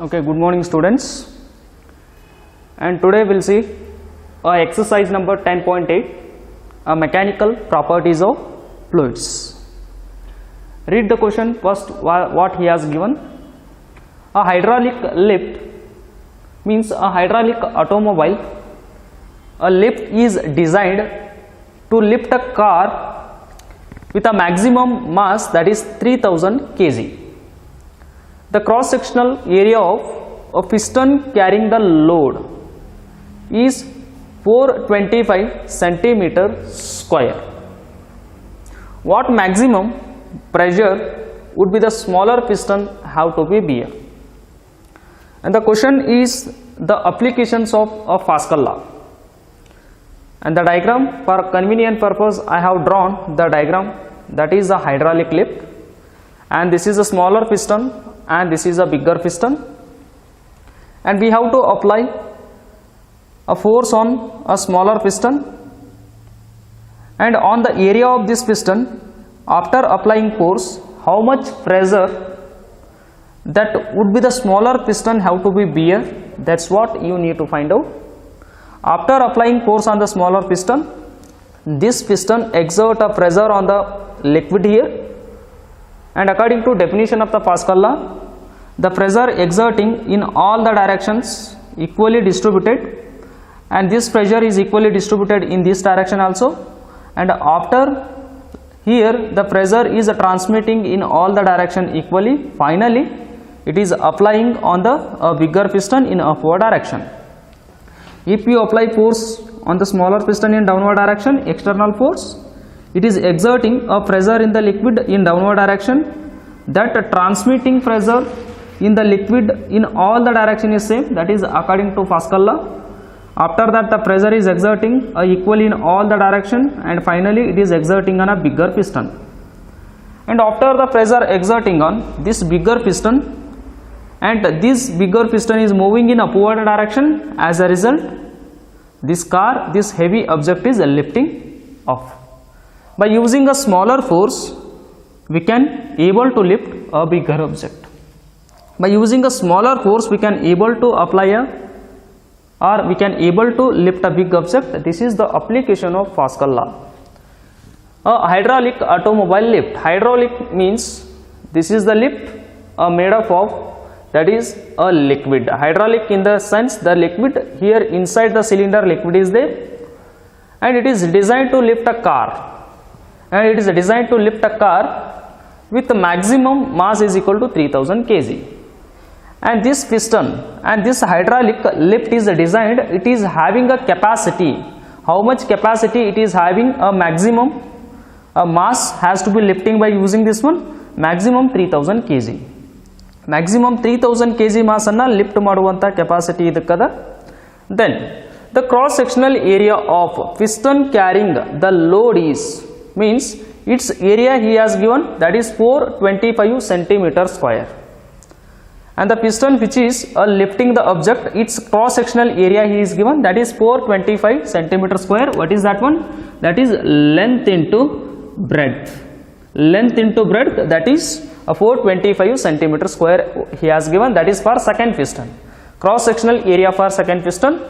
Okay, good morning students, and today we'll see exercise number 10.8, mechanical properties of fluids. Read the question first, what he has given. A hydraulic lift means a hydraulic automobile. A lift is designed to lift a car with a maximum mass that is 3000 kg. The cross-sectional area of a piston carrying the load is 425 centimeter square. What maximum pressure would be the smaller piston have to be bear? And the question is the applications of Pascal law. And the diagram, for convenient purpose, I have drawn the diagram. That is a hydraulic lift, and this is a smaller piston and this is a bigger piston, and we have to apply a force on a smaller piston, and on the area of this piston, after applying force, how much pressure that would be the smaller piston have to be bear. That's what you need to find out. After applying force on the smaller piston, this piston exert a pressure on the liquid here, and according to definition of the Pascal law, the pressure exerting in all the directions equally distributed, and this pressure is equally distributed in this direction also, and after here the pressure is transmitting in all the direction equally. Finally it is applying on the bigger piston in upward direction. If you apply force on the smaller piston in downward direction, external force, it is exerting a pressure in the liquid in downward direction. That transmitting pressure in the liquid in all the direction is same, that is according to Pascal law. After that the pressure is exerting equally in all the direction, and finally it is exerting on a bigger piston. And after the pressure exerting on this bigger piston, and this bigger piston is moving in upward direction, as a result this car, this heavy object is lifting off. By using a smaller force, we can able to lift a bigger object. By using a smaller force, we can able to apply we can able to lift a big object. This is the application of Pascal law. A hydraulic automobile lift. Hydraulic means this is the lift made up of, that is a liquid. Hydraulic in the sense the liquid here inside the cylinder liquid is there, and it is designed to lift a car. And it is designed to lift a car with the maximum mass is equal to 3000 kg. And this piston and this hydraulic lift is designed, it is having a capacity. How much capacity it is having? A maximum mass has to be lifting by using this one, maximum 3000 kg. Maximum 3000 kg mass anna lift maduvanta capacity idukada. Then the cross sectional area of piston carrying the load is, means its area he has given, that is 425 centimeter square, and the piston which is lifting the object, its cross sectional area he is given, that is 425 centimeter square. What is that one? That is length into breadth. Length into breadth, that is 425 centimeter square he has given, that is for second piston. Cross sectional area for second piston.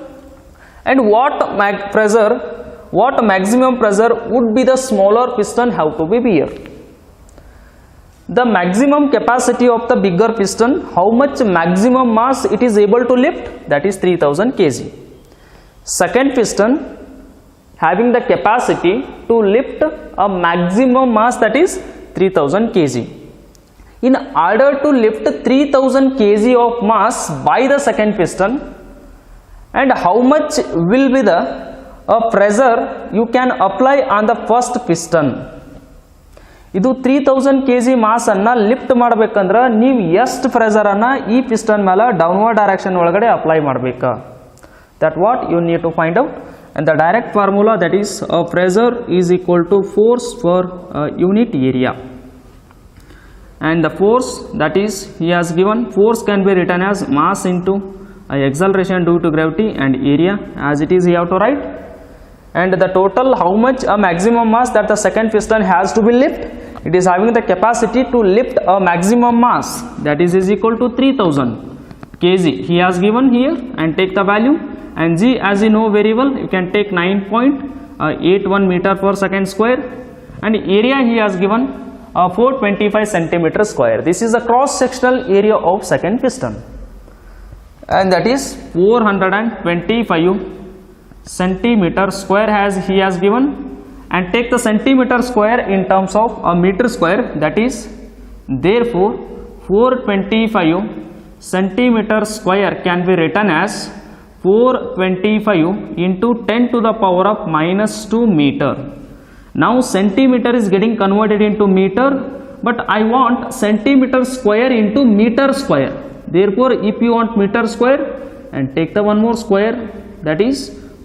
And what maximum pressure would be the smaller piston have to be bear? The maximum capacity of the bigger piston, how much maximum mass it is able to lift? That is 3000 kg. Second piston having the capacity to lift a maximum mass, that is 3000 kg. In order to lift 3000 kg of mass by the second piston, and how much will be the pressure you can apply on the first piston? Idu 3000 kg mass anna lift ಮಾಡಬೇಕಂದ್ರೆ ನೀವು ಎಷ್ಟು pressure ಅನ್ನ ಈ piston ಮೇಲೆ downward direction ಒಳಗಡೆ apply ಮಾಡಬೇಕು? That what you need to find out. And the direct formula, that is pressure is equal to force per unit area. And the force, that is he has given, force can be written as mass into acceleration due to gravity, and area as it is he have to write. And the total, how much a maximum mass that the second piston has to be lift, it is having the capacity to lift a maximum mass, that is equal to 3000. kg he has given here and take the value, and g as you know very well, you can take 9.81 meter per second square, and area he has given 425 centimeter square. This is the cross sectional area of second piston, and that is 425 centimeter square as he has given, and take the centimeter square in terms of a meter square, that is therefore 425 centimeter square can be written as 425 into 10 to the power of minus 2 meter. Now centimeter is getting converted into meter, but I want centimeter square into meter square. Therefore if you want meter square, and take the one more square, that is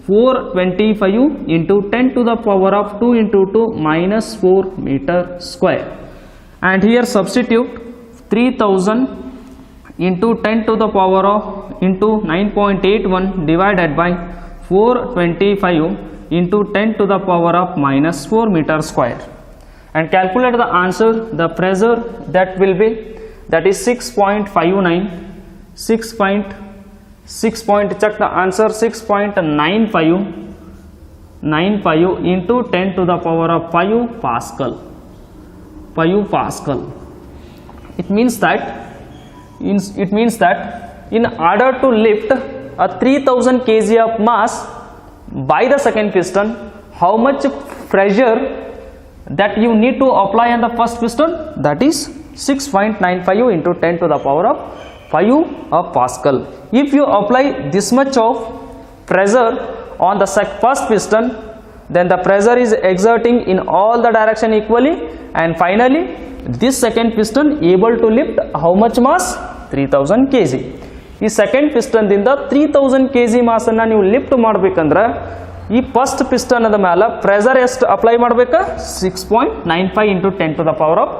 425 into 10 to the power of 2 into 2 minus 4 meter square, and here substitute 3000 into 10 to the power of into 9.81 divided by 425 into 10 to the power of minus 4 meter square, and calculate the answer. The pressure that will be, that is 6.59, check the answer, 6.95 into 10 to the power of 5 Pascal. It means that in order to lift a 3000 kg of mass by the second piston, how much pressure that you need to apply on the first piston? That is 6.95 into 10 to the power of 5 Pascal. If you apply this much of pressure on the first piston, then the pressure is exerting in all the direction equally, and finally this second piston able to lift how much mass? 3000 kg. ಈ second piston ದಿಂದ 3000 kg mass ಅನ್ನು ನೀವು lift ಮಾಡಬೇಕಂದ್ರೆ ಈ first piston ಅದ ಮೇಲೆ pressure ಎಷ್ಟು apply ಮಾಡಬೇಕು? 6.95 into 10 to the power of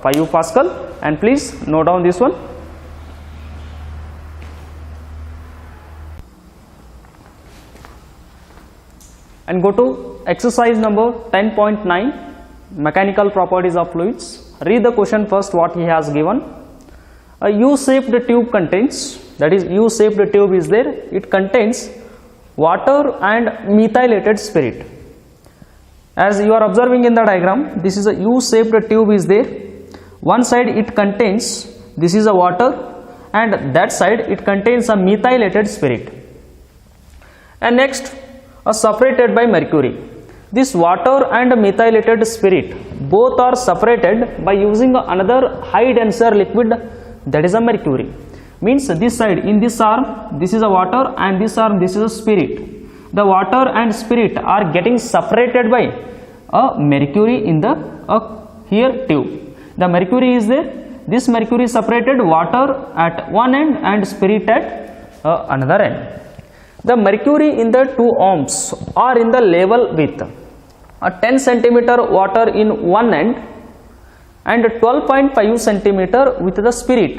5 Pascal, and please note down this one. And go to exercise number 10.9, mechanical properties of fluids. Read the question first what he has given. A U-shaped tube contains, that is U-shaped tube is there, it contains water and methylated spirit. As you are observing in the diagram, this is a U-shaped tube is there. One side it contains, this is a water, and that side it contains a methylated spirit. And next, separated by mercury. This water and methylated spirit both are separated by using another high denser liquid, that is a mercury. Means this side, in this arm this is a water, and this arm this is a spirit. The water and spirit are getting separated by a mercury in the here tube. The mercury is there, this mercury separated water at one end and spirit at another end. The mercury in the two arms are in the level with a 10 centimeter water in one end and 12.5 centimeter with the spirit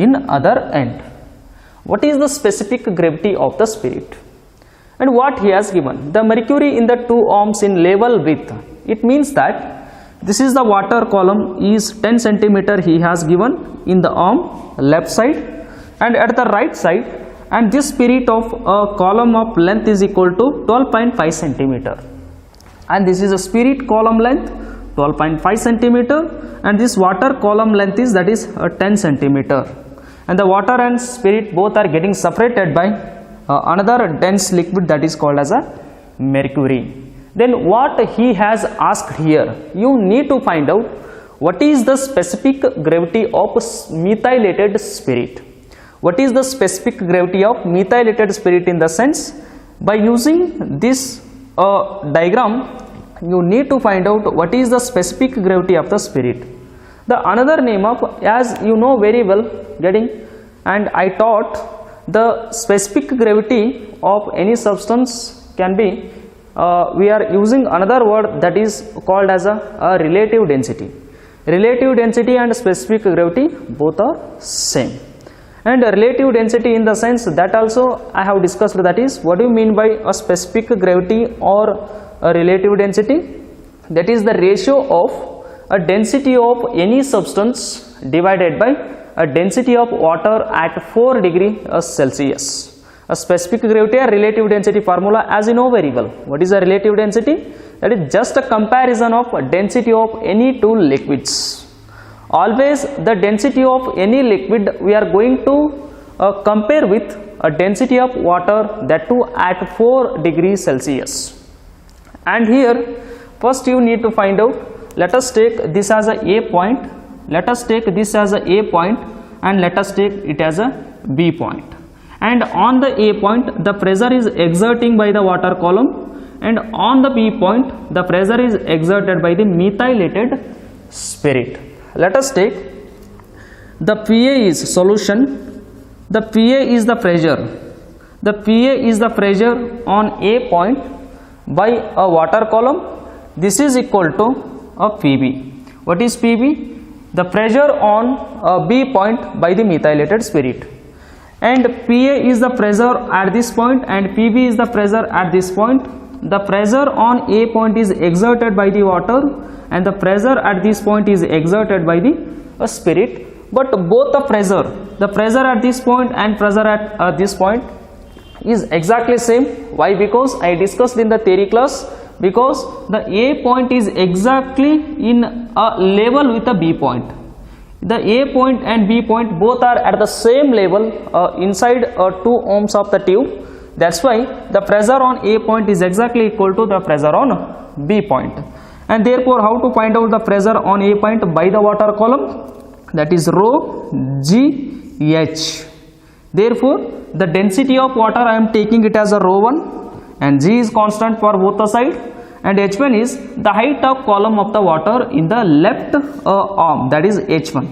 in other end. What is the specific gravity of the spirit? And what he has given? The mercury in the two arms in level with, it means that this is the water column is 10 centimeter he has given in the arm left side and at the right side, and this spirit of a column of length is equal to 12.5 centimeter, and this is a spirit column length 12.5 centimeter, and this water column length is, that is 10 centimeter, and the water and spirit both are getting separated by another dense liquid that is called as a mercury. Then what he has asked here, you need to find out what is the specific gravity of methylated spirit. What is the specific gravity of methylated spirit? In the sense, by using this diagram you need to find out what is the specific gravity of the spirit. The another name of, as you know very well getting, and I taught, the specific gravity of any substance can be, we are using another word that is called as a relative density. Relative density and specific gravity both are same. And relative density in the sense that also I have discussed, that is what do you mean by a specific gravity or a relative density? That is the ratio of a density of any substance divided by a density of water at 4 degree Celsius. A specific gravity or relative density formula, as you know very well. What is the relative density? That is just a comparison of density of any two liquids. Always the density of any liquid we are going to compare with a density of water, that too at 4 degrees Celsius. And here first you need to find out, let us take this as a A point, let us take this as a A point, and let us take it as a B point. And on the A point the pressure is exerting by the water column, and on the B point the pressure is exerted by the methylated spirit. Let us take the PA is solution, the PA is the pressure, the PA is the pressure on A point by a water column. This is equal to a PB. What is PB? The pressure on a B point by the methylated spirit. And PA is the pressure at this point and PB is the pressure at this point. The pressure on A point is exerted by the water and the pressure at this point is exerted by the spirit. But both the pressure at this point and pressure at this point is exactly same. Why? Because I discussed in the theory class, because the A point is exactly in a level with the B point. The A point and B point both are at the same level inside 2 ohms of the tube. That's why the pressure on A point is exactly equal to the pressure on B point. And therefore, how to find out the pressure on A point by the water column? That is rho G H. Therefore, the density of water I am taking it as a rho 1, and G is constant for both the side, and H1 is the height of column of the water in the left arm, that is H1.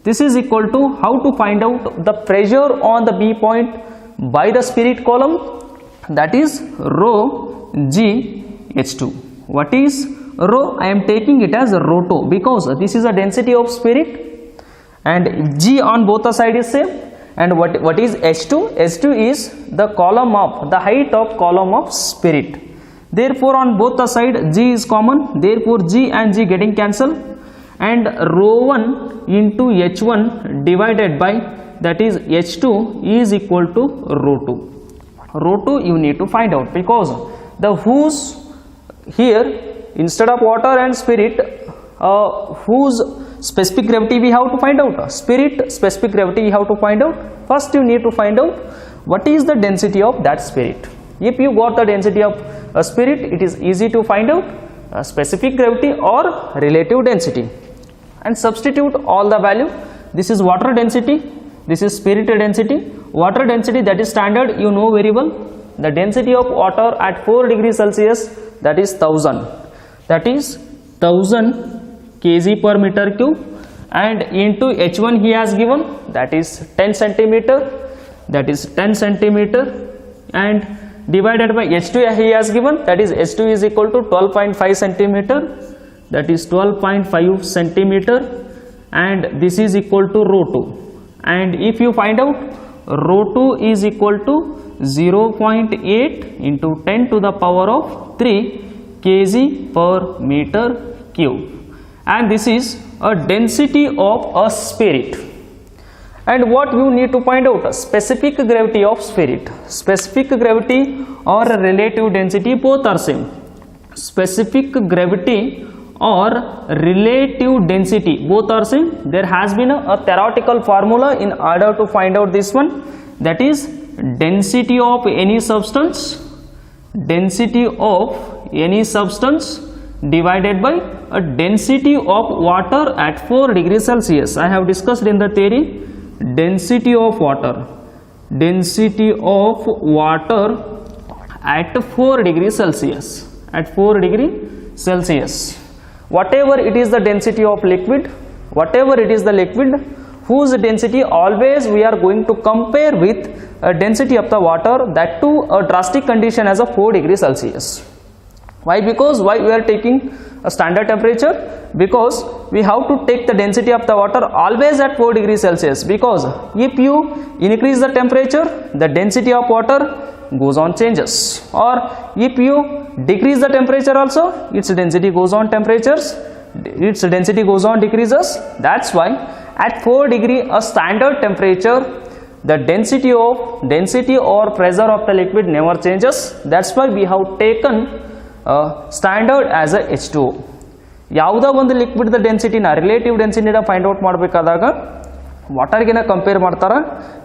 This is equal to, how to find out the pressure on the B point by the spirit column, that is rho G H2. What is rho? I am taking it as rho 2 because this is a density of spirit and G on both the side is same. And what is H2? H2 is the column of, the height of column of spirit. Therefore, on both the side G is common, therefore G and G getting cancelled, and rho 1 into H1 divided by, that is H2 is equal to rho 2. Rho 2 you need to find out, because the whose here instead of water and spirit, whose specific gravity we have to find out? Spirit specific gravity you have to find out. First you need to find out what is the density of that spirit. If you got the density of a spirit, it is easy to find out specific gravity or relative density, and substitute all the value. This is water density, this is spirit density. Water density, that is standard, you know very well. The density of water at 4 degrees Celsius, that is 1000, that is 1000 kg per meter cube, and into H1 he has given, that is 10 centimeter, that is 10 centimeter, and divided by H2 he has given, that is H2 is equal to 12.5 centimeter, that is 12.5 centimeter, and this is equal to rho 2. And if you find out, rho 2 is equal to 0.8 into 10 to the power of 3 kg per meter cube, and this is a density of a spirit. And what you need to find out? Specific gravity of spirit. Specific gravity or relative density, both are same. Specific gravity or relative density, both are same. There has been a theoretical formula in order to find out this one, that is density of any substance, density of any substance divided by a density of water at 4 degrees Celsius. I have discussed in the theory, density of water at 4 degrees Celsius, at 4 degrees Celsius. Whatever it is the density of liquid, whatever it is the liquid, whose density always we are going to compare with a density of the water, that too a drastic condition as a 4 degrees Celsius. Why? Because why we are taking a standard temperature? Because we have to take the density of the water always at 4 degrees Celsius, because if you increase the temperature, the density of water goes on changes, or if you decrease the temperature also, its density goes on decreases. That's why At 4 degree a standard temperature, the density or pressure of the liquid never changes. That's why we have taken standard as a H2O. ಯಾವುದೋ ಒಂದು liquid ಡೆನ್ಸಿಟಿನ relative ಡೆನ್ಸಿಟಿನ find out ಮಾಡಬೇಕಾದಾಗ ವಾಟರ್ಗಿನ compare ಮಾಡ್ತಾರೆ,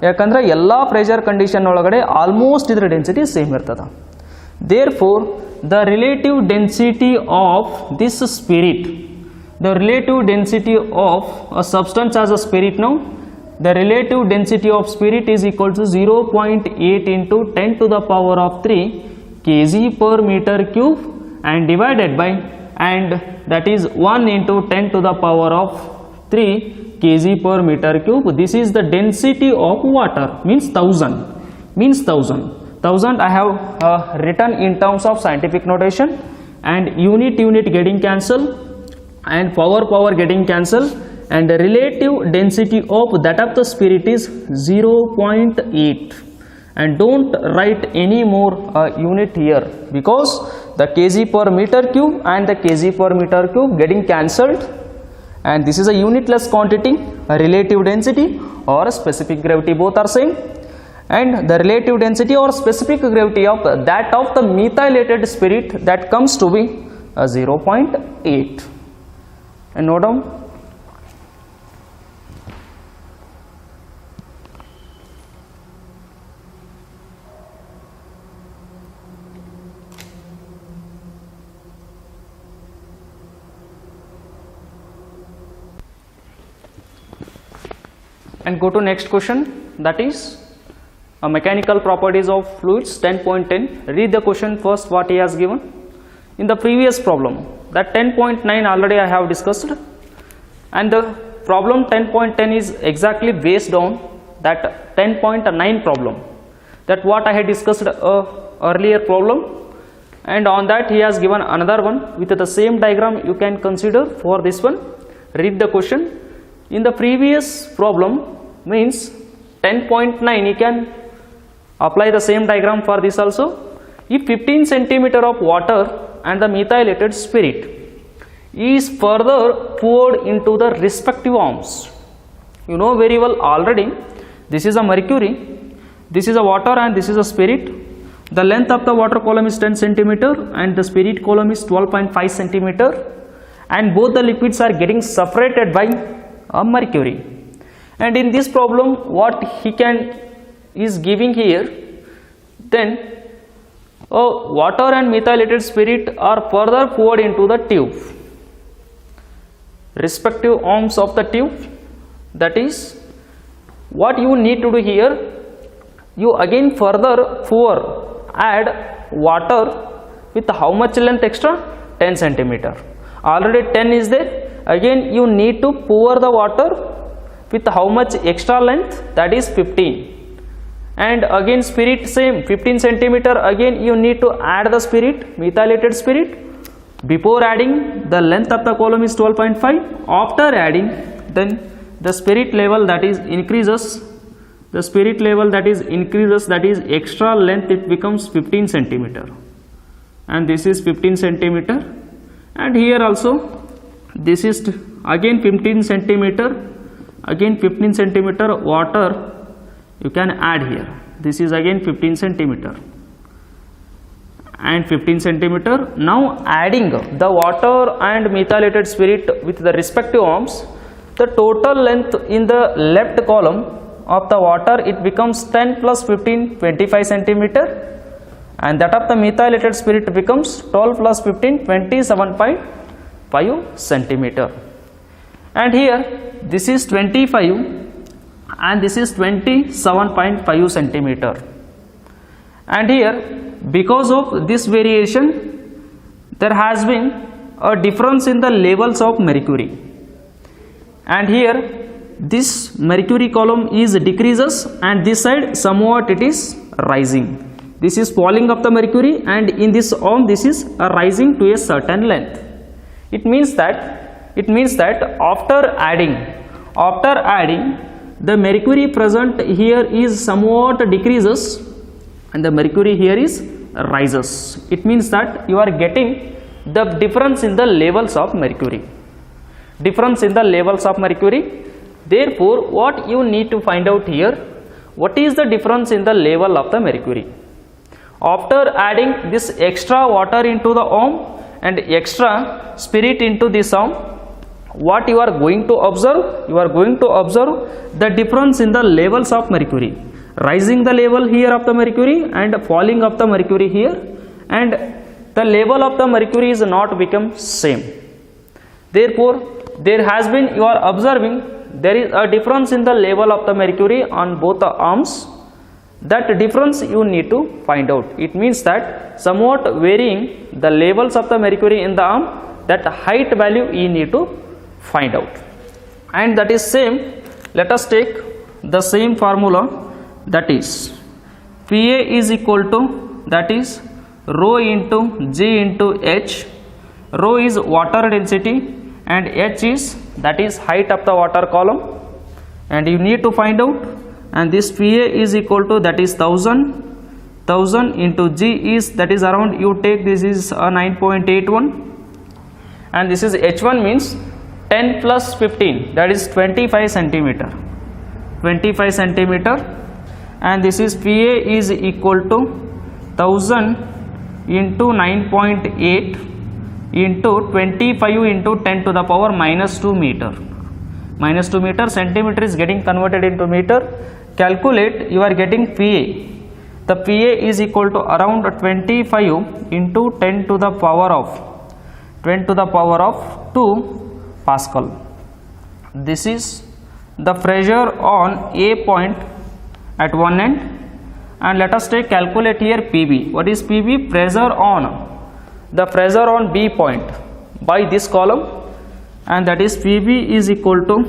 ಯಾಕಂದರೆ ಎಲ್ಲ pressure condition ಒಳಗಡೆ almost ಇದರ density same ಇರ್ತದೆ. Therefore, the relative density of this spirit, the relative density of a substance as a spirit, now the relative density of spirit is equal to 0.8 into 10 to the power of 3 kg per meter cube and divided by, and that is 1 into 10 to the power of 3 kg per meter cube. This is the density of water, means 1000 I have written in terms of scientific notation, and unit getting cancelled and power getting cancelled, and the relative density of that of the spirit is 0.8. And don't write any more unit here, because the kg per meter cube and the kg per meter cube getting cancelled, and this is a unitless quantity, a relative density or a specific gravity, both are same, and the relative density or specific gravity of that of the methylated spirit, that comes to be 0.8. and note down. And go to next question, that is mechanical properties of fluids 10.10. Read the question first what he has given. In the previous problem, that 10.9 already I have discussed, and the problem 10.10 is exactly based on that 10.9 problem, that what I had discussed earlier problem, and on that he has given another one with the same diagram. You can consider for this one. Read the question. In the previous problem, means 10.9, you can apply the same diagram for this also. If 15 centimeter of water and the methylated spirit is further poured into the respective arms, you know very well already, this is a mercury, this is a water, and this is a spirit. The length of the water column is 10 centimeter and the spirit column is 12.5 centimeter, and both the liquids are getting separated by a mercury. And in this problem what he is giving here, then water and methylated spirit are further poured into the tube, respective arms of the tube. That is what you need to do here. You again further add water with how much length extra? 10 centimeter. Already 10 is there. Again you need to pour the water with how much extra length? That is 15. And again spirit same 15 centimeter. Again you need to add the spirit, methylated spirit. Before adding, the length of the column is 12.5. After adding, then the spirit level that is increases. The spirit level that is increases, that is extra length, it becomes 15 centimeter. And this is 15 centimeter. And here also this is again 15 centimeter. Again 15 centimeter water you can add here. This is again 15 centimeter and 15 centimeter. Now adding the water and methylated spirit with the respective arms, the total length in the left column of the water, it becomes 10 plus 15, 25 centimeter, and that of the methylated spirit becomes 12 plus 15, 27.5 centimeter. And here this is 25 and this is 27.5 centimeter. And here because of this variation there has been a difference in the levels of mercury, and here this mercury column is decreases and this side somewhat it is rising. This is falling of the mercury, and in this arm this is rising to a certain length. It means that after adding the mercury present here is somewhat decreases and the mercury here is rises. It means that you are getting the difference in the levels of mercury. Therefore, what you need to find out here, what is the difference in the level of the mercury? After adding this extra water into the arm and extra spirit into this arm, what you are going to observe? You are going to observe the difference in the levels of mercury, rising the level here of the mercury and falling of the mercury here, and the level of the mercury is not become same. Therefore, there has been, you are observing, there is a difference in the level of the mercury on both the arms. That difference you need to find out. It means that somewhat varying the levels of the mercury in the arm, that height value you need to find out. And that is same, let us take the same formula, that is Pa is equal to, that is rho into G into H. Rho is water density and H is, that is height of the water column, and you need to find out. And this Pa is equal to, that is 1000 into G is, that is around, you take this is 9.81, and this is H1 means 10 plus 15, that is 25 centimeter, 25 centimeter, and this is Pa is equal to 1000 into 9.8 into 25 into 10 to the power minus 2 meter. Minus 2 meter, centimeter is getting converted into meter. Calculate, you are getting Pa. The Pa is equal to around 25 into 10 to the power of 2 Pascal. This is the pressure on A point at one end, and let us take calculate here Pb. What is Pb? Pressure on B point by this column, and that is Pb is equal to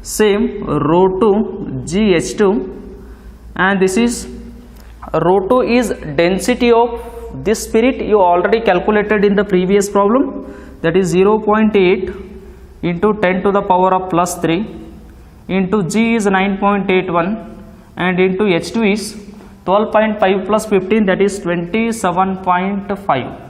same rho 2 GH2, and this is rho 2 is density of this spirit, you already calculated in the previous problem, that is 0.8 into 10 to the power of plus 3 into G is 9.81 and into H2 is 12.5 plus 15, that is 27.5.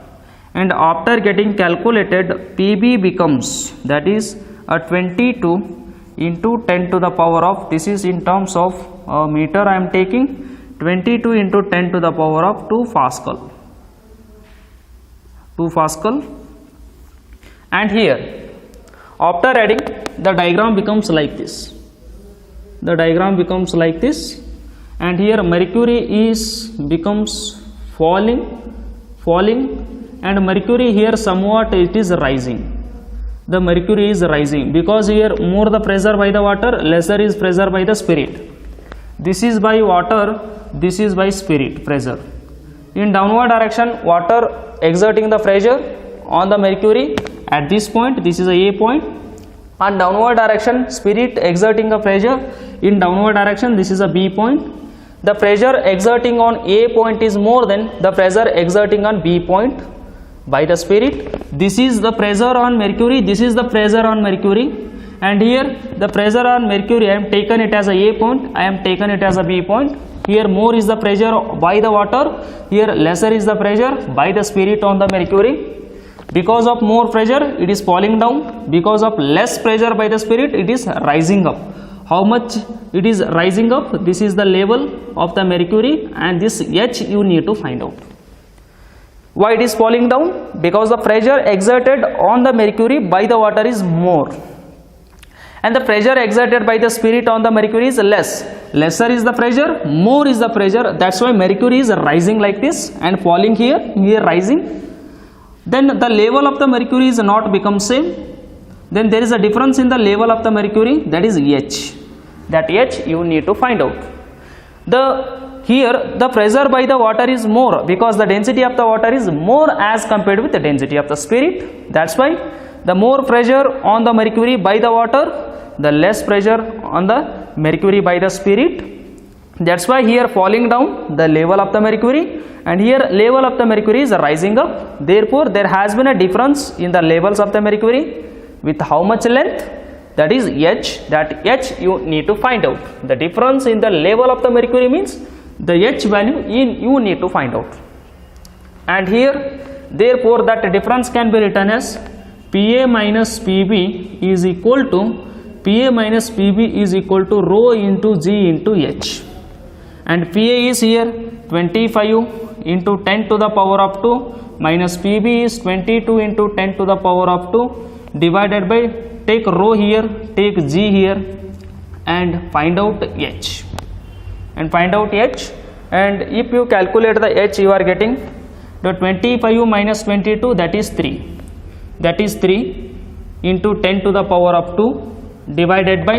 And after getting calculated, Pb becomes, that is a 22 into 10 to the power of, this is in terms of meter I am taking, 22 into 10 to the power of 2 Pascal. 2 Pascal. And here, after adding, the diagram becomes like this. The diagram becomes like this, and here mercury is becomes falling, and mercury here somewhat it is rising. The mercury is rising because here more the pressure by the water, lesser is pressure by the spirit. This is by water, this is by spirit pressure. In downward direction, water exerting the pressure on the mercury at this point, this is a point, and downward direction spirit exerting the pressure in downward direction, this is a B point. The pressure exerting on A point is more than the pressure exerting on B point by the spirit. This is the pressure on mercury, this is the pressure on mercury, and here the pressure on mercury I am taken it as a point, I am taken it as a B point. Here more is the pressure by the water, here lesser is the pressure by the spirit on the mercury. Because of more pressure it is falling down, because of less pressure by the spirit it is rising up. How much it is rising up? This is the level of the mercury, and this H you need to find out. Why it is falling down? Because the pressure exerted on the mercury by the water is more, and the pressure exerted by the spirit on the mercury is less. Lesser is the pressure, more is the pressure, that's why mercury is rising like this and falling here, here rising. Then the level of the mercury is not become same. Then there is a difference in the level of the mercury, that is H. That H you need to find out. Here the pressure by the water is more because the density of the water is more as compared with the density of the spirit. That's why the more pressure on the mercury by the water, the less pressure on the mercury by the spirit. That's why here falling down the level of the mercury, and here level of the mercury is rising up. Therefore there has been a difference in the levels of the mercury with how much length, that is H. That H you need to find out. The difference in the level of the mercury means the H value you need to find out. And here therefore that difference can be written as Pa minus Pb is equal to PA minus PB is equal to rho into G into H, and PA is here 25 into 10 to the power of 2 minus PB is 22 into 10 to the power of 2 divided by, take rho here, take G here, and find out H. And if you calculate the H, you are getting the 25 minus 22, that is 3. That is 3 into 10 to the power of 2 divided by,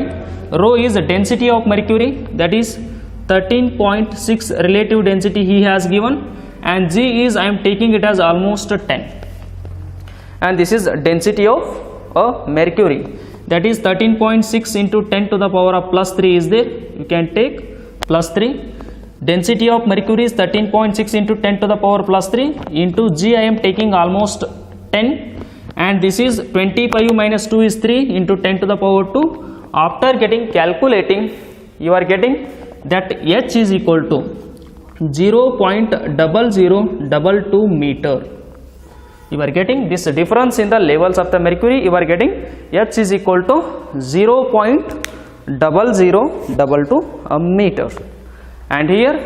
rho is the density of mercury, that is 13.6 relative density he has given, and G is, I am taking it as almost 10, and this is density of mercury, that is 13.6 into 10 to the power of plus 3 is there, you can take plus 3. Density of mercury is 13.6 into 10 to the power plus 3 into G, I am taking almost 10, and this is 25 minus 2 is 3 into 10 to the power 2. After calculating, you are getting that H is equal to 0.0022 meter. You are getting this difference in the levels of the mercury, you are getting H is equal to 0.0022 meter. And here,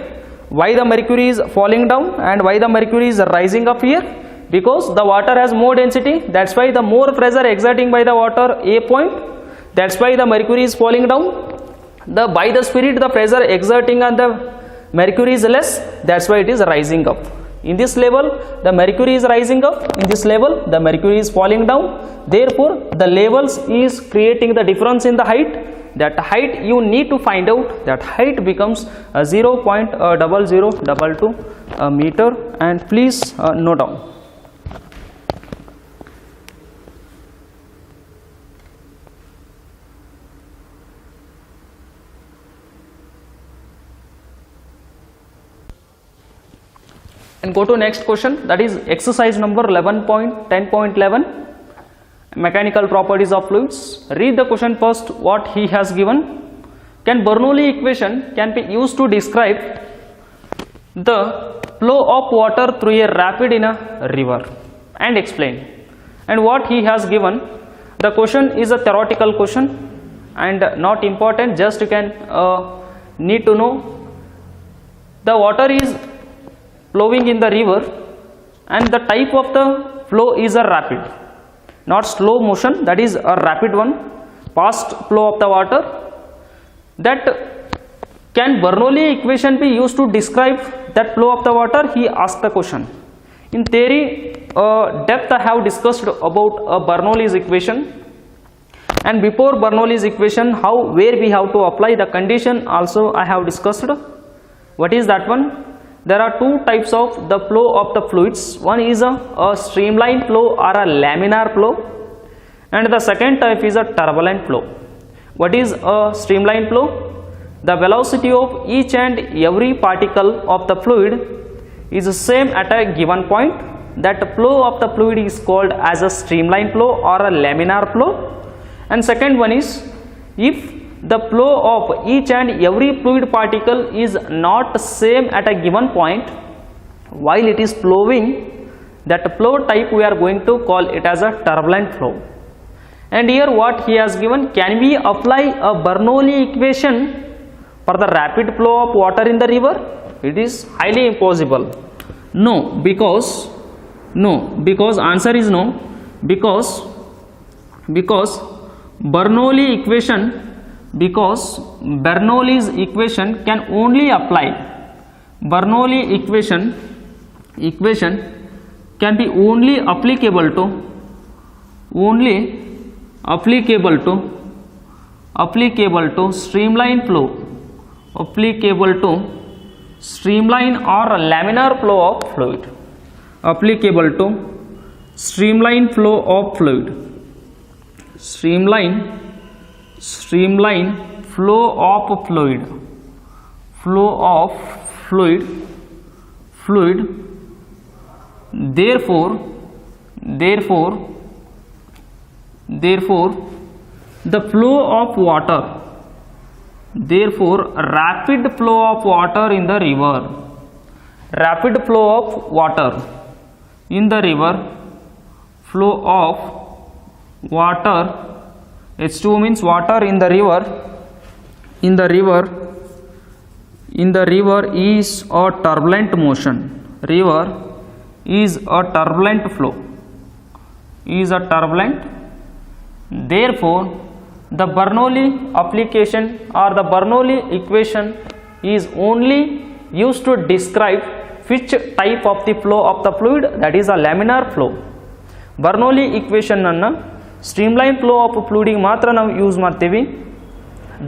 why the mercury is falling down and why the mercury is rising up here? Because the water has more density, that's why the more pressure exerting by the water A point, that's why the mercury is falling down. By the spirit, the pressure exerting on the mercury is less, that's why it is rising up. In this level, the mercury is rising up, in this level, the mercury is falling down. Therefore, the levels is creating the difference in the height. That height you need to find out, that height becomes 0.0022 meter, and please note down. And go to next question, that is exercise number 11.10.11, mechanical properties of fluids. Read the question first, what he has given. Can Bernoulli equation can be used to describe the flow of water through a rapid in a river, and explain. And what he has given, the question is a theoretical question and not important, just you can need to know the water is flowing in the river and the type of the flow is a rapid, not slow motion, that is a rapid one, fast flow of the water. That can Bernoulli equation be used to describe that flow of the water? He asked the question. In theory depth I have discussed about Bernoulli's equation, and before Bernoulli's equation where we have to apply the condition also I have discussed. What is that one? There are two types of the flow of the fluids. One is a streamline flow or a laminar flow, and the second type is a turbulent flow. What is a streamline flow? The velocity of each and every particle of the fluid is the same at a given point. That flow of the fluid is called as a streamline flow or a laminar flow. And second one is, if the flow of each and every fluid particle is not same at a given point while it is flowing, that flow type we are going to call it as a turbulent flow. And here what he has given, can we apply a Bernoulli equation for the rapid flow of water in the river? It is highly impossible. No, because answer is no, because Bernoulli's equation can only apply, Bernoulli equation can be only applicable to streamline flow, applicable to streamline or laminar flow of fluid, applicable to streamline flow of fluid, streamline flow of fluid. Therefore the flow of water, therefore rapid flow of water in the river, rapid flow of water in the river, flow of water H2O means water in the river. In the river is a turbulent motion. River is a turbulent flow. Is a turbulent. Therefore, the Bernoulli application or the Bernoulli equation is only used to describe which type of the flow of the fluid, that is a laminar flow. Bernoulli equation ಅನ್ನು streamline flow of fluid ಗೆ ಮಾತ್ರ ನಾವು use ಮಾಡ್ತೀವಿ.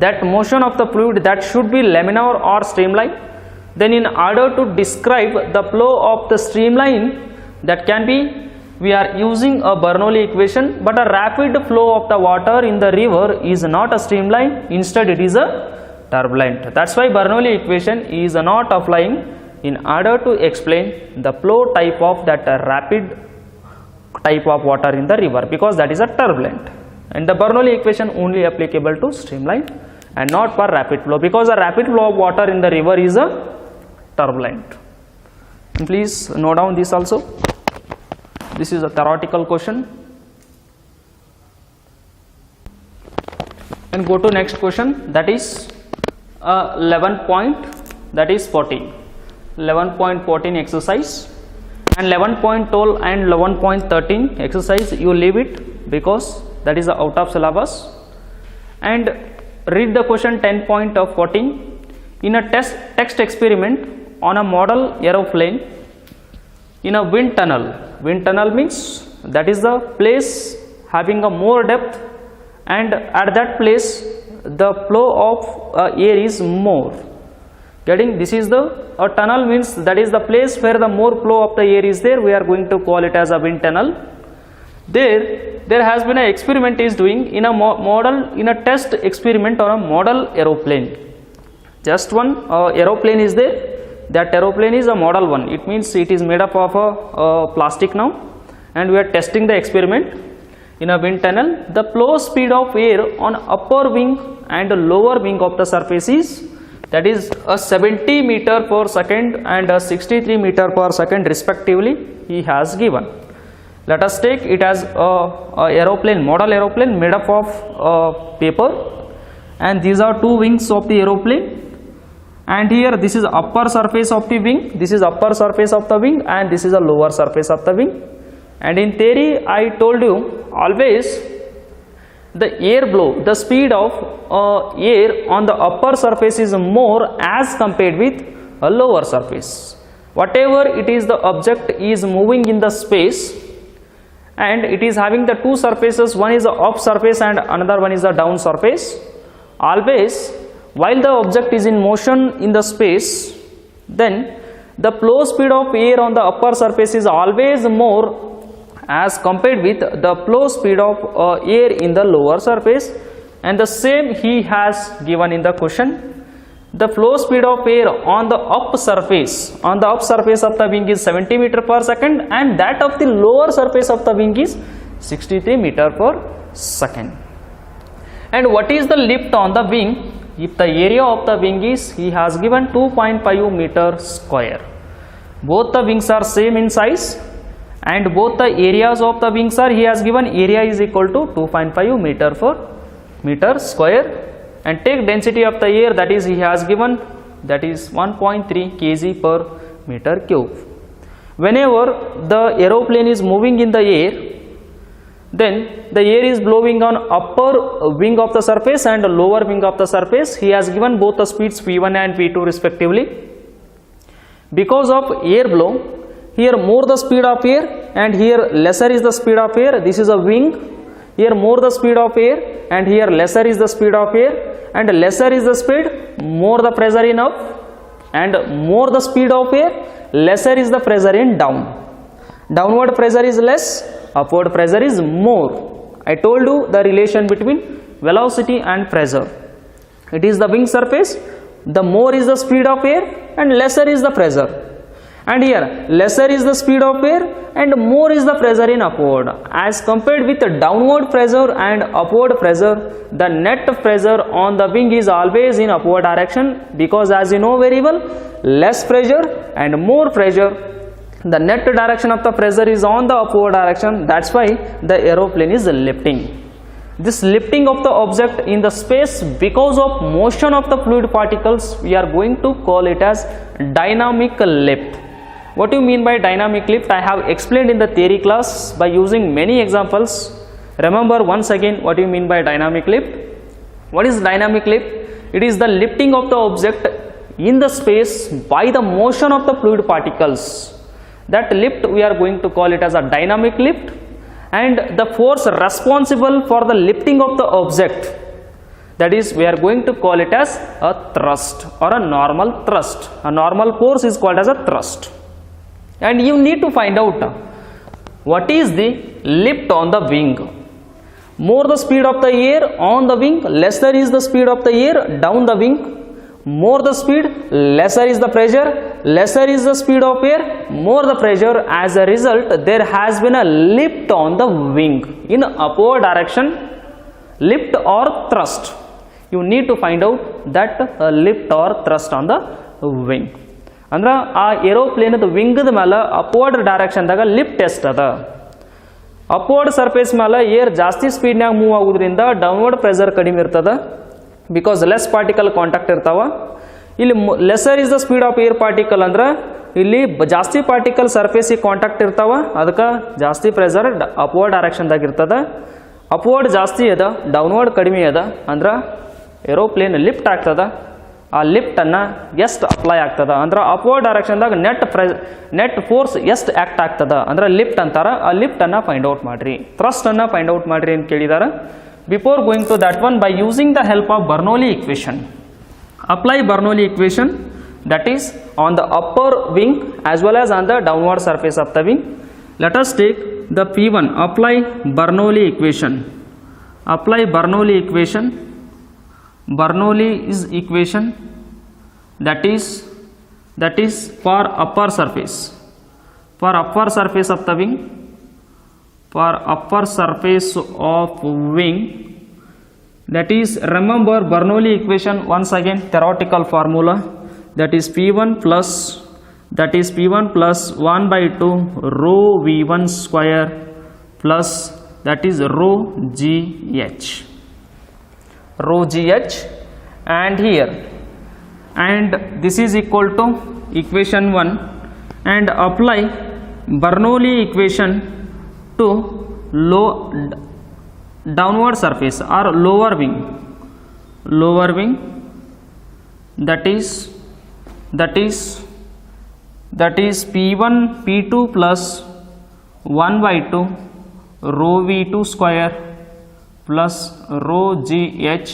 That motion of the fluid that should be laminar or streamline. Then in order to describe the flow of the streamline, that can be, we are using a Bernoulli equation, but a rapid flow of the water in the river is not a streamline, instead it is a turbulent. That's why Bernoulli equation is not applying in order to explain the flow type of that rapid type of water in the river, because that is a turbulent, and the Bernoulli equation only applicable to streamline and not for rapid flow, because a rapid flow of water in the river is a turbulent. Please note down this also. This is a theoretical question. And go to next question, that is 11.14 exercise, and 11.12 and 11.13 exercise you leave it because that is out of syllabus, and read the question 10.14. In a text experiment on a model aeroplane in a wind tunnel means that is the place having a more depth, and at that place the flow of air is more. Getting, this is the tunnel means that is the place where the more flow of the air is there, we are going to call it as a wind tunnel. There has been an experiment is doing in a in a test experiment on a model aeroplane. Just one aeroplane is there. That aeroplane is a model one. It means it is made up of a plastic now, and we are testing the experiment in a wind tunnel. The flow speed of air on upper wing and lower wing of the surface is, that is a 70 meter per second and a 63 meter per second respectively he has given. Let us take it as a aeroplane, model aeroplane made up of paper, and these are two wings of the aeroplane, and here this is upper surface of the wing, this is upper surface of the wing, and this is a lower surface of the wing. And in theory I told you always the air blow, the speed of air on the upper surface is more as compared with a lower surface. Whatever it is, the object is moving in the space and it is having the two surfaces, one is the up surface and another one is the down surface. Always while the object is in motion in the space, then the flow speed of air on the upper surface is always more as compared with the flow speed of air in the lower surface, and the same he has given in the question. The flow speed of air on the up surface of the wing is 70 meter per second, and that of the lower surface of the wing is 63 meter per second. And what is the lift on the wing? If the area of the wing is, he has given 2.5 meter square. Both the wings are same in size, and both the areas of the wings are, he has given area is equal to 2.5 meter per meter square, and take density of the air, that is he has given, that is 1.3 kg per meter cube. Whenever the aeroplane is moving in the air, then the air is blowing on upper wing of the surface and lower wing of the surface. He has given both the speeds V1 and V2 respectively. Because of air blow, here more the speed of air and here lesser is the speed of air. This is a wing. Here more the speed of air and here lesser is the speed of air, and lesser is the speed, more the pressure in up, and more the speed of air, lesser is the pressure in down. Downward pressure is less, upward pressure is more. I told you the relation between velocity and pressure. It is the wing surface, the more is the speed of air and lesser is the pressure. And here lesser is the speed of air and more is the pressure in upward. As compared with the downward pressure and upward pressure, the net pressure on the wing is always in upward direction, because as you know very well, less pressure and more pressure, the net direction of the pressure is on the upward direction. That's why the aeroplane is lifting. this lifting of the object in the space because of motion of the fluid particles, we are going to call it as dynamic lift. What do you mean by dynamic lift? I have explained in the theory class by using many examples. Remember once again what you mean by dynamic lift. What is dynamic lift? It is the lifting of the object in the space by the motion of the fluid particles. That lift we are going to call it as a dynamic lift, and the force responsible for the lifting of the object, that is we are going to call it as a thrust or a normal thrust. A normal force is called as a thrust. And you need to find out what is the lift on the wing. More the speed of the air on the wing, lesser is the speed of the air down the wing. More the speed, lesser is the pressure, lesser is the speed of air, more the pressure. As a result, there has been a lift on the wing in upward direction, lift or thrust. You need to find out that lift or thrust on the wing. ಅಂದ್ರೆ ಆ ಏರೋಪ್ಲೇನದ ವಿಂಗದ ಮೇಲೆ upward ಡೈರೆಕ್ಷನ್ದಾಗ lift ಎಷ್ಟದ. Upward surface ಮೇಲೆ air ಜಾಸ್ತಿ ಸ್ಪೀಡ್ನಾಗ move ಆಗೋದ್ರಿಂದ downward pressure ಕಡಿಮೆ ಇರ್ತದ, because less particle contact ಇರ್ತಾವ. ಇಲ್ಲಿ lesser is the speed of air particle ಅಂದ್ರೆ ಇಲ್ಲಿ ಜಾಸ್ತಿ ಪಾರ್ಟಿಕಲ್ ಸರ್ಫೇಸಿಗೆ ಕಾಂಟ್ಯಾಕ್ಟ್ ಇರ್ತಾವ, ಅದಕ್ಕೆ ಜಾಸ್ತಿ ಪ್ರೆಷರ್ ಅಪ್ವರ್ಡ್ ಡೈರೆಕ್ಷನ್ದಾಗ ಇರ್ತದ. ಅಪ್ವರ್ಡ್ ಜಾಸ್ತಿ ಅದ, ಡೌನ್ವರ್ಡ್ ಕಡಿಮೆ ಅದ, ಅಂದ್ರೆ ಏರೋಪ್ಲೇನ್ ಲಿಫ್ಟ್ ಆಗ್ತದ. ಆ ಲಿಫ್ಟನ್ನು ಎಷ್ಟು ಅಪ್ಲೈ ಆಗ್ತದ ಅಂದ್ರೆ ಅಪ್ವರ್ಡ್ ಡೈರೆಕ್ಷನ್ದಾಗ ನೆಟ್ ಫೋರ್ಸ್ ಎಷ್ಟು ಆ್ಯಕ್ಟ್ ಆಗ್ತದ ಅಂದ್ರೆ ಲಿಫ್ಟ್ ಅಂತಾರೆ. ಆ ಲಿಫ್ಟನ್ನು ಫೈಂಡ್ ಔಟ್ ಮಾಡಿರಿ, ಥ್ರಸ್ಟನ್ನು ಫೈಂಡ್ ಔಟ್ ಮಾಡಿರಿ ಅಂತ ಕೇಳಿದಾರೆ. Before going to that one, by using the help of Bernoulli equation, apply Bernoulli equation, that is on the upper wing as well as on the downward surface of the wing. Let us take the P1, apply Bernoulli equation. Apply Bernoulli equation. Bernoulli is equation that is for upper surface. For upper surface of the wing. For upper surface of wing, that is, remember Bernoulli equation once again, theoretical formula, that is P1 plus 1 by 2 rho V1 square plus that is rho GH, and here, and this is equal to equation 1, and apply Bernoulli equation to downward surface or lower wing, that is P1 P2 plus 1 by 2 rho V2 square plus rho GH,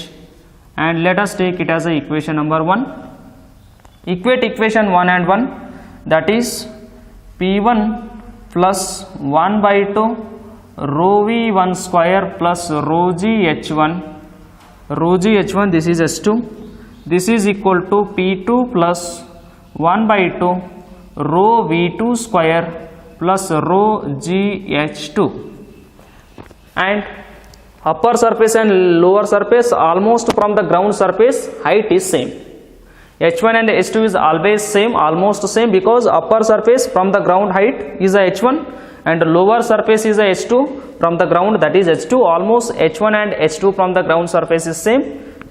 and let us take it as a equation number 1. Equate equation 1 and 1, that is P1 plus 1 by 2 rho V1 square plus rho GH1, this is S2, this is equal to P2 plus 1 by 2 rho V2 square plus rho GH2. And upper surface and lower surface almost from the ground surface height is same. H1 and H2 is always same, almost same, because upper surface from the ground height is a H1 and lower surface is a H2 from the ground, that is H2. Almost H1 and H2 from the ground surface is same.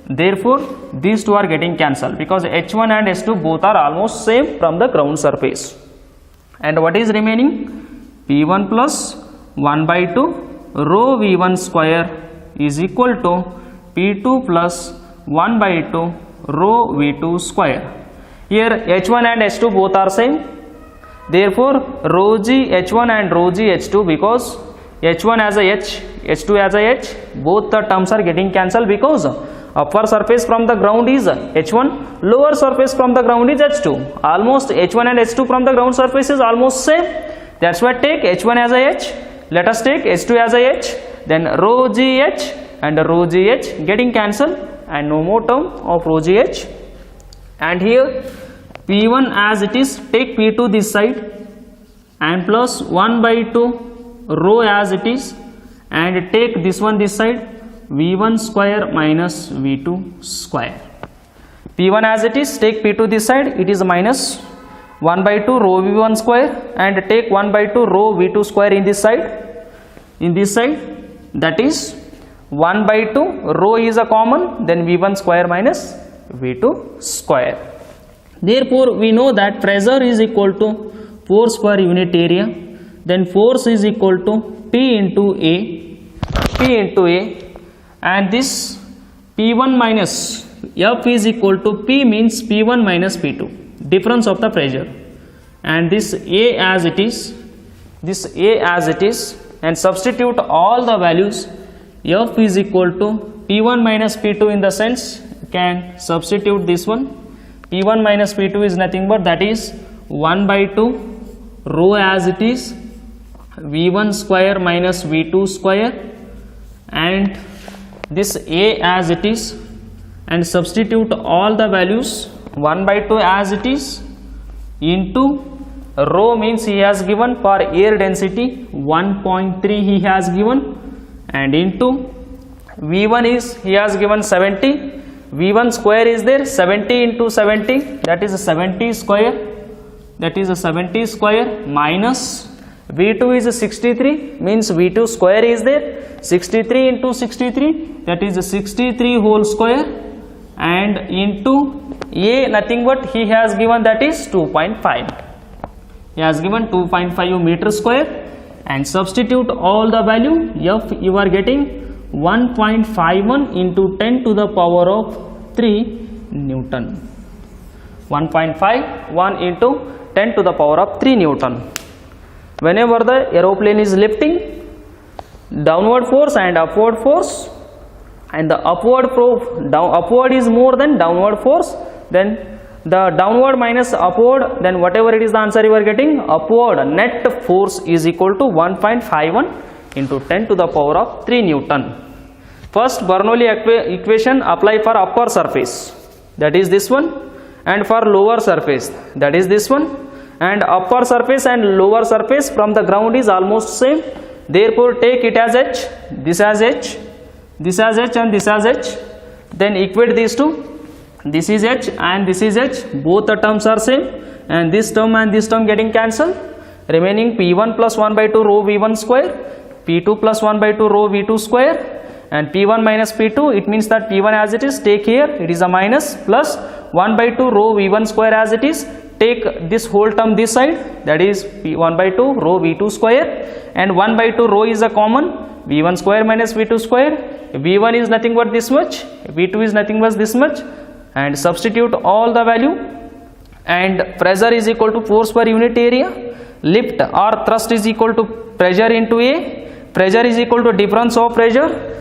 Therefore, these two are getting cancelled because H1 and H2 both are almost same from the ground surface. And what is remaining? P1 plus 1 by 2 rho V1 square is equal to P2 plus 1 by 2 rho V2 square. Here H1 and H2 both are same. Therefore, rho G H1 and rho G H2, because H1 as a H, H2 as a H, both the terms are getting cancelled because upper surface from the ground is H1, lower surface from the ground is H2. Almost H1 and H2 from the ground surface is almost same. That's why take H1 as a H. Let us take H2 as a H. Then rho GH and rho GH getting cancelled, and no more term of rho GH. And here P1 as it is, take P2 this side and plus 1 by 2 rho as it is, and take this one this side, V1 square minus V2 square. P1 as it is, take P2 this side, it is minus 1 by 2 rho V1 square, and take 1 by 2 rho V2 square in this side, that is 1 by 2 rho is a common, then V1 square minus V2 square. Therefore, we know that pressure is equal to force per unit area, then force is equal to P into A, and this P1 minus F is equal to P means P1 minus P2, difference of the pressure, and this A as it is, and substitute all the values. F is equal to P1 minus P2 in the sense can substitute this one. P1 minus P2 is nothing but that is 1 by 2 rho as it is, V1 square minus V2 square, and this A as it is, and substitute all the values. 1 by 2 as it is into rho means he has given for air density 1.3 he has given, and into V1 is he has given 70, V1 square is there, 70 into 70, that is a 70 square, minus V2 is a 63 means V2 square is there, 63 into 63, that is a 63 whole square, and into A nothing but he has given that is 2.5, he has given 2.5 meter square, and substitute all the value. F you are getting 1.51 into 10 to the power of 3 Newton. 1.51 into 10 to the power of 3 Newton. Whenever the aeroplane is lifting, downward force and upward force, and the upward is more than downward force, then the downward minus upward, then whatever it is the answer you are getting, upward net force is equal to 1.51 into 10 to the power of 3 Newton. First Bernoulli equation apply for upper surface, that is this one, and for lower surface, that is this one, and upper surface and lower surface from the ground is almost same, therefore take it as H, this as H, this as H, and this as H, then equate these two, this is H and this is H, both the terms are same, and this term getting cancelled, remaining P1 plus 1 by 2 rho V1 square, P2 plus 1 by 2 rho V2 square, and P1 minus P2, it means that P1 as it is, take here, it is a minus, plus 1 by 2 rho V1 square as it is, take this whole term this side, that is P1 by 2 rho V2 square, and 1 by 2 rho is a common, V1 square minus V2 square, V1 is nothing but this much, V2 is nothing but this much, and substitute all the value, and pressure is equal to force per unit area, lift or thrust is equal to pressure into A, pressure is equal to difference of pressure,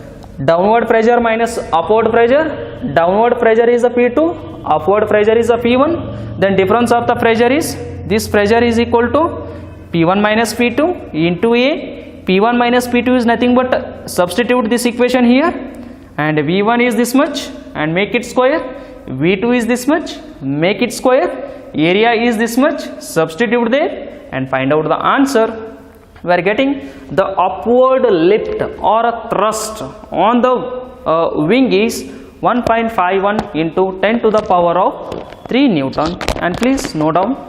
downward pressure minus upward pressure, downward pressure is a P2, upward pressure is a P1, then difference of the pressure is, this pressure is equal to P1 minus P2 into A, P1 minus P2 is nothing but substitute this equation here, and V1 is this much and make it square, V2 is this much, make it square, area is this much, substitute there and find out the answer. We are getting the upward lift or a thrust on the wing is 1.51 into 10 to the power of 3 Newton, and please note down